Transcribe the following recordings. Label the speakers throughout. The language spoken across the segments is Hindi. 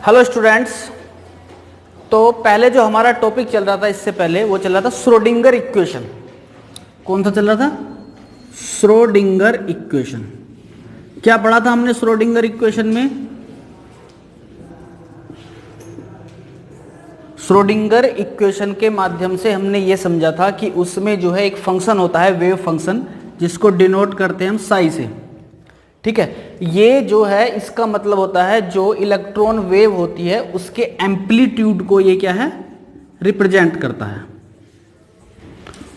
Speaker 1: Hello students. तो पहले जो हमारा टॉपिक चल रहा था, इससे पहले वो चल रहा था श्रोडिंगर इक्वेशन। कौन सा चल रहा था? Schrodinger equation. क्या पढ़ा था हमने श्रोडिंगर इक्वेशन में? श्रोडिंगर इक्वेशन के माध्यम से हमने ये समझा था कि उसमें जो है एक फंक्शन होता है, वेव फंक्शन, जिसको डिनोट करते हैं हम साई से। ठीक है, ये जो है इसका मतलब होता है जो इलेक्ट्रॉन वेव होती है उसके एम्पलीट्यूड को ये क्या है, रिप्रेजेंट करता है।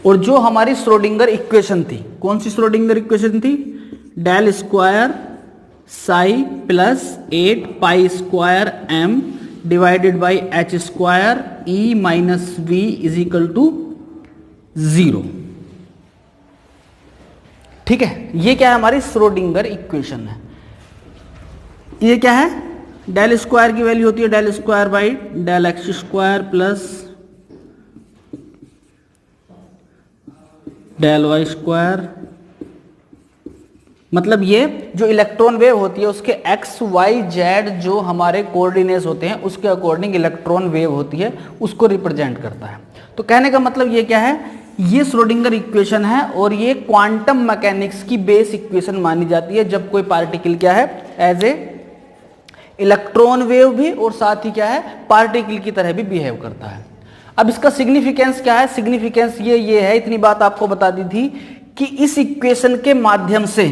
Speaker 1: और जो हमारी श्रोडिंगर इक्वेशन थी, कौन सी श्रोडिंगर इक्वेशन थी? Del square psi plus 8 pi square m divided by h square E minus V is equal to 0। ठीक है, ये क्या है? हमारी श्रोडिंगर इक्वेशन है। ये क्या है? डेल स्क्वायर की वैल्यू होती है del square by del x square plus del y square. मतलब ये जो इलेक्ट्रॉन वेव होती है उसके एक्स वाई जेड जो हमारे कोऑर्डिनेट्स होते हैं उसके अकॉर्डिंग इलेक्ट्रॉन वेव होती है, उसको रिप्रेजेंट करता है। तो कहने का मतलब ये क्या है, ये श्रोडिंगर इक्वेशन है और ये क्वांटम मैकेनिक्स की बेस इक्वेशन मानी जाती है जब कोई पार्टिकल क्या है, एज ए इलेक्ट्रॉन वेव भी और साथ ही क्या है, पार्टिकल की तरह भी बिहेव करता है। अब इसका सिग्निफिकेंस क्या है? सिग्निफिकेंस ये है, इतनी बात आपको बता दी थी कि इस इक्वेशन के माध्यम से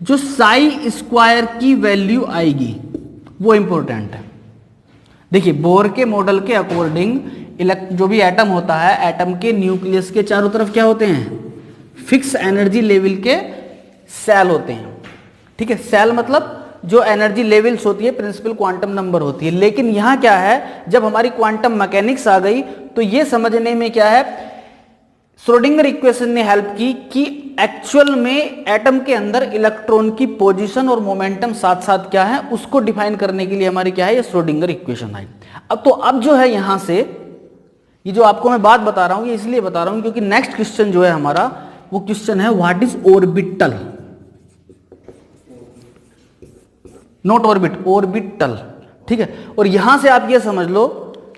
Speaker 1: जो साई स्क्वायर की वैल्यू आएगी वो इंपॉर्टेंट है। देखिए, बोर के मॉडल के अकॉर्डिंग जो भी एटम होता है, एटम के न्यूक्लियस के चारों तरफ क्या होते हैं? फिक्स एनर्जी लेवल के सेल होते हैं। ठीक है, सेल मतलब जो एनर्जी लेवल्स होती है, प्रिंसिपल क्वांटम नंबर होती है। लेकिन यहां क्या है, जब हमारी क्वांटम मैकेनिक्स आ गई तो ये समझने में क्या है, श्रोडिंगर इक्वेशन ने हेल्प की कि एक्चुअल में एटम के अंदर इलेक्ट्रॉन की पोजीशन और मोमेंटम साथ साथ क्या है उसको डिफाइन करने के लिए हमारी क्या है, ये श्रोडिंगर इक्वेशन आई। अब जो है यहां से ये जो आपको मैं बात बता रहा हूं ये इसलिए बता रहा हूं क्योंकि नेक्स्ट क्वेश्चन जो है हमारा वो क्वेश्चन है what is orbital, not orbit, orbital. ठीक है, और यहां से आप ये समझ लो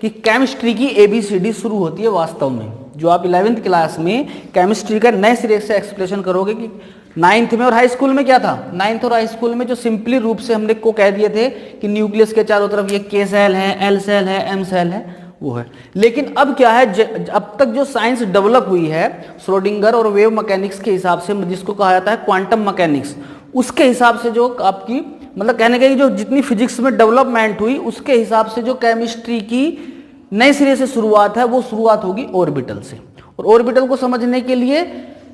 Speaker 1: कि केमिस्ट्री की एबीसीडी शुरू होती है वास्तव में। जो आप 11th क्लास में केमिस्ट्री का नए सिरे से एक्सप्लेनेशन करोगे कि 9th में और हाई स्कूल में क्या था, 9th और हाई स्कूल में जो सिंपली रूप से हमने को कह दिए थे कि न्यूक्लियस के चारों तरफ ये के सेल है, एल सेल है, एम सेल है, वो है। लेकिन अब क्या है, अब तक जो साइंस डेवलप हुई है श्रोडिंगर और वेव मैकेनिक्स के हिसाब से, जिसको कहा जाता है क्वांटम मैकेनिक्स, उसके हिसाब से जो आपकी मतलब कहने का जो जितनी फिजिक्स में डेवलपमेंट हुई उसके हिसाब से जो केमिस्ट्री की नए सिरे से शुरुआत है वो शुरुआत होगी ऑर्बिटल से। और ऑर्बिटल को समझने के लिए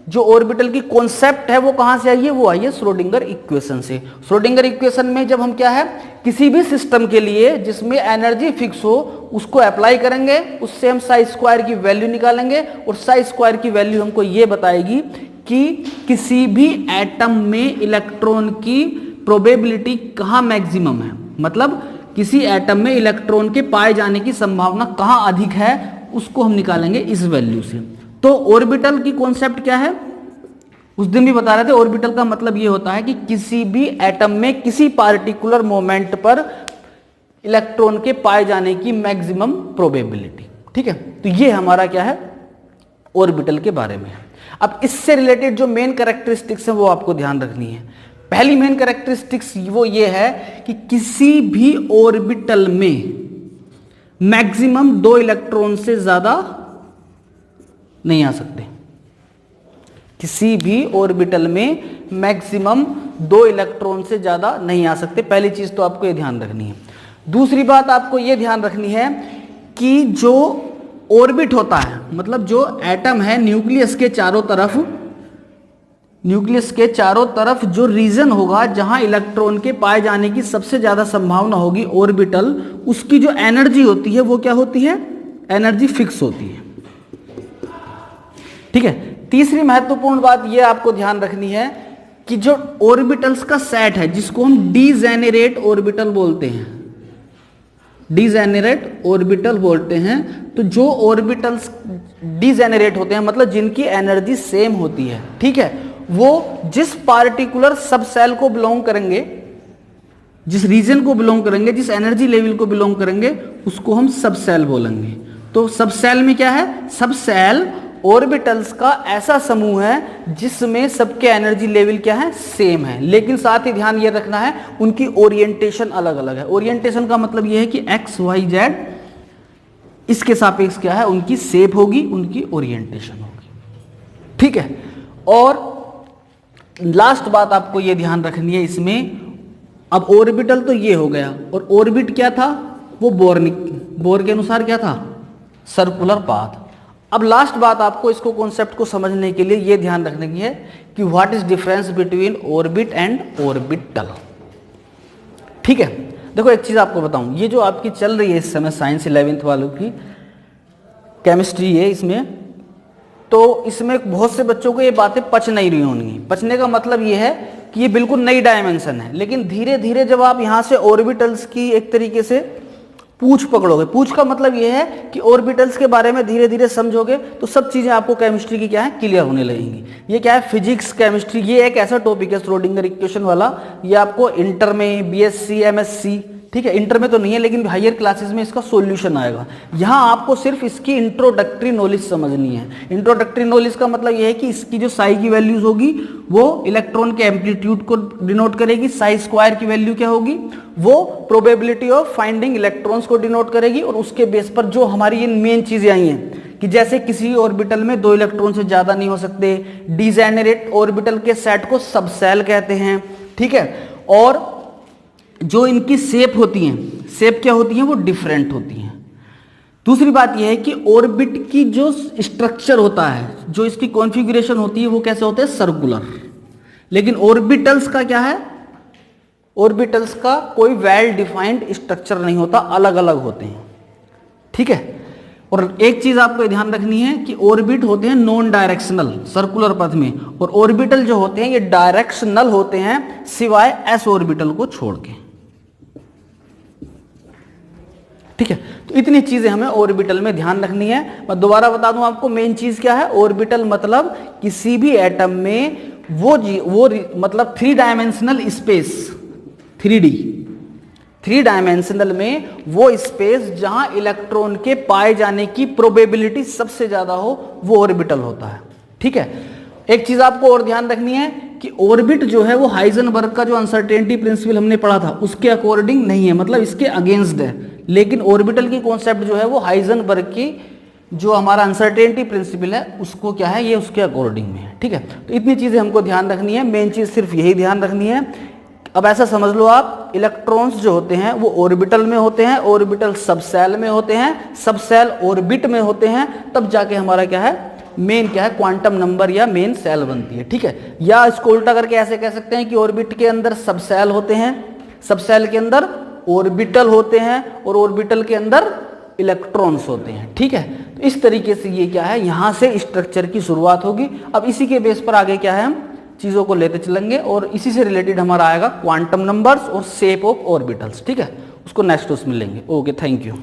Speaker 1: जो ऑर्बिटल की कॉन्सेप्ट है वो कहां से आई है? वो आई है श्रोडिंगर इक्वेशन से। श्रोडिंगर इक्वेशन में जब हम क्या है, किसी भी सिस्टम के लिए जिसमें एनर्जी फिक्स हो उसको अप्लाई करेंगे, उससे हम साई स्क्वायर की वैल्यू निकालेंगे और साई स्क्वायर की वैल्यू हमको ये बताएगी कि किसी भी एटम में इलेक्ट्रॉन की प्रोबेबिलिटी कहां मैक्सिमम है, मतलब किसी एटम में इलेक्ट्रॉन के पाए जाने की संभावना कहां अधिक है, उसको हम निकालेंगे इस वैल्यू से। तो ऑर्बिटल की कॉन्सेप्ट क्या है, उस दिन भी बता रहे थे। ऑर्बिटल का मतलब ये होता है कि किसी भी एटम में किसी पार्टिकुलर मोमेंट पर इलेक्ट्रॉन के पाए जाने की मैक्सिमम प्रोबेबिलिटी। ठीक है, तो ये हमारा क्या है, ऑर्बिटल के बारे में। अब इससे रिलेटेड जो मेन कैरेक्टरिस्टिक्स है वो आपको ध्यान रखनी है। पहली मेन कैरेक्टरिस्टिक्स वो ये है कि किसी भी ऑर्बिटल में मैक्सिमम 2 इलेक्ट्रॉन से ज्यादा नहीं आ सकते। किसी भी ऑर्बिटल में मैक्सिमम 2 इलेक्ट्रॉन से ज्यादा नहीं आ सकते। पहली चीज तो आपको ये ध्यान रखनी है। दूसरी बात आपको ये ध्यान रखनी है कि जो ऑर्बिट होता है, मतलब जो एटम है न्यूक्लियस के चारों तरफ जो रीजन होगा जहां इलेक्ट्रॉन के पाए जाने की सबसे ज्यादा संभावना होगी, ऑर्बिटल, उसकी जो एनर्जी होती है वो क्या होती है, एनर्जी फिक्स होती है। ठीक है, तीसरी महत्वपूर्ण बात ये आपको ध्यान रखनी है कि जो ऑर्बिटल्स का सेट है जिसको हम डीजेनेरेट ऑर्बिटल बोलते हैं, डीजेनेरेट ऑर्बिटल बोलते हैं, तो जो ऑर्बिटल्स डीजेनेरेट होते हैं मतलब जिनकी एनर्जी सेम होती है, ठीक है, वो जिस पार्टिकुलर सब सेल को बिलोंग करेंगे जिस रीजन को बिलोंग करेंगे, जिस एनर्जी लेवल को बिलोंग करेंगे, उसको हम सब सेल बोलेंगे। तो सब सेल में क्या है? सब सेल ऑर्बिटल्स का ऐसा समूह है जिसमें सबके एनर्जी लेवल क्या है? सेम है, लेकिन साथ ही ध्यान ये रखना है उनकी ओरिएंटेशन अलग अलग है। ओरिएंटेशन का मतलब ये है कि एक्स वाई जेड इसके सापेक्ष क्या है? उनकी शेप होगी, उनकी ओरिएंटेशन होगी, ठीक है। और लास्ट बात आपको ये ध्यान रखनी है इसमें, अब ऑर्बिटल तो ये हो गया, और ऑर्बिट क्या था? वो बोर के अनुसार क्या था? Circular path. अब लास्ट बात आपको इसको कॉन्सेप्ट को समझने के लिए ये ध्यान रखने की है कि what is difference between orbit and orbital, ठीक है। देखो एक चीज आपको बताऊं, ये जो आपकी चल रही है इस समय साइंस 11th वालों की केमिस्ट्री है, इसमें तो इसमें बहुत से बच्चों को ये बातें पच नहीं रही होंगी। पचने का मतलब ये है कि ये बिल्कुल नई डायमेंशन है, लेकिन धीरे धीरे जब आप यहां से ऑर्बिटल्स की एक तरीके से पूछ पकड़ोगे, पूछ का मतलब ये है कि ऑर्बिटल्स के बारे में धीरे धीरे समझोगे तो सब चीजें आपको केमिस्ट्री की क्या है? क्लियर होने लगेंगी। ये क्या है? फिजिक्स केमिस्ट्री, ये एक ऐसा टॉपिक है श्रोडिंगर इक्वेशन वाला, ये आपको इंटर में, बीएससी, एमएससी, ठीक है, इंटर में तो नहीं है लेकिन हायर क्लासेस में इसका सॉल्यूशन आएगा। यहाँ आपको सिर्फ इसकी इंट्रोडक्टरी नॉलेज समझनी है। इंट्रोडक्टरी नॉलेज का मतलब यह है कि इसकी जो साई की वैल्यूज होगी वो इलेक्ट्रॉन के एम्पलीट्यूड को डिनोट करेगी, साई स्क्वायर की वैल्यू क्या होगी? वो प्रोबेबिलिटी ऑफ फाइंडिंग इलेक्ट्रॉन्स को डिनोट करेगी, और उसके बेस पर जो हमारी ये मेन चीजें आई हैं कि जैसे किसी ऑर्बिटल में 2 इलेक्ट्रॉन से ज्यादा नहीं हो सकते, डिजेनरेट ऑर्बिटल के सेट को सबसेल कहते हैं, ठीक है। और जो इनकी शेप होती हैं, शेप क्या होती है? वो डिफरेंट होती हैं। दूसरी बात यह है कि ऑर्बिट की जो स्ट्रक्चर होता है, जो इसकी कॉन्फ़िगरेशन होती है, वो कैसे होते हैं? सर्कुलर। लेकिन ऑर्बिटल्स का क्या है? ऑर्बिटल्स का कोई वेल डिफाइंड स्ट्रक्चर नहीं होता, अलग अलग होते हैं, ठीक है। और एक चीज आपको ध्यान रखनी है कि ऑर्बिट होते हैं नॉन डायरेक्शनल सर्कुलर पथ में, और ऑर्बिटल जो होते हैं ये डायरेक्शनल होते हैं सिवाय एस ऑर्बिटल को छोड़ के, ठीक है। तो इतनी चीजें हमें ऑर्बिटल में ध्यान रखनी है। मैं दोबारा बता दूं आपको, मेन चीज क्या है? ऑर्बिटल मतलब किसी भी एटम में वो मतलब 3 डायमेंशनल स्पेस, 3 डायमेंशनल में वो स्पेस जहां इलेक्ट्रॉन के पाए जाने की प्रोबेबिलिटी सबसे ज्यादा हो, वो ऑर्बिटल होता है, ठीक है। एक चीज आपको और ध्यान रखनी है कि ऑर्बिट जो है वो हाइजेनबर्ग का जो अनसर्टेनिटी प्रिंसिपल हमने पढ़ा था उसके अकॉर्डिंग नहीं है, मतलब इसके अगेंस्ट है। लेकिन ऑर्बिटल की कॉन्सेप्ट जो है वो हाइजेनबर्ग की जो हमारा अनसर्टेनिटी प्रिंसिपल है उसको क्या है? ये उसके अकॉर्डिंग में है, ठीक है। तो इतनी चीजें हमको ध्यान रखनी है, मेन चीज सिर्फ यही ध्यान रखनी है। अब ऐसा समझ लो आप, इलेक्ट्रॉन्स जो होते हैं वो ऑर्बिटल में होते हैं, ऑर्बिटल सबसेल में होते हैं, सबसेल ऑर्बिट में होते हैं, तब जाके हमारा क्या है? मेन क्या है? क्वांटम नंबर या मेन सेल बनती है, ठीक है। या इसको उल्टा करके ऐसे कह सकते हैं कि ऑर्बिट के अंदर सबसेल होते हैं, सबसेल के अंदर ऑर्बिटल होते हैं, और ऑर्बिटल के अंदर इलेक्ट्रॉन्स होते हैं, ठीक है। तो इस तरीके से ये क्या है? यहां से स्ट्रक्चर की शुरुआत होगी। अब इसी के बेस पर आगे क्या है? हम चीजों को लेते चलेंगे, और इसी से रिलेटेड हमारा आएगा क्वांटम नंबर्स और शेप ऑफ ऑर्बिटल्स, ठीक है। उसको नेक्स्ट उसमें लेंगे। Okay, thank you.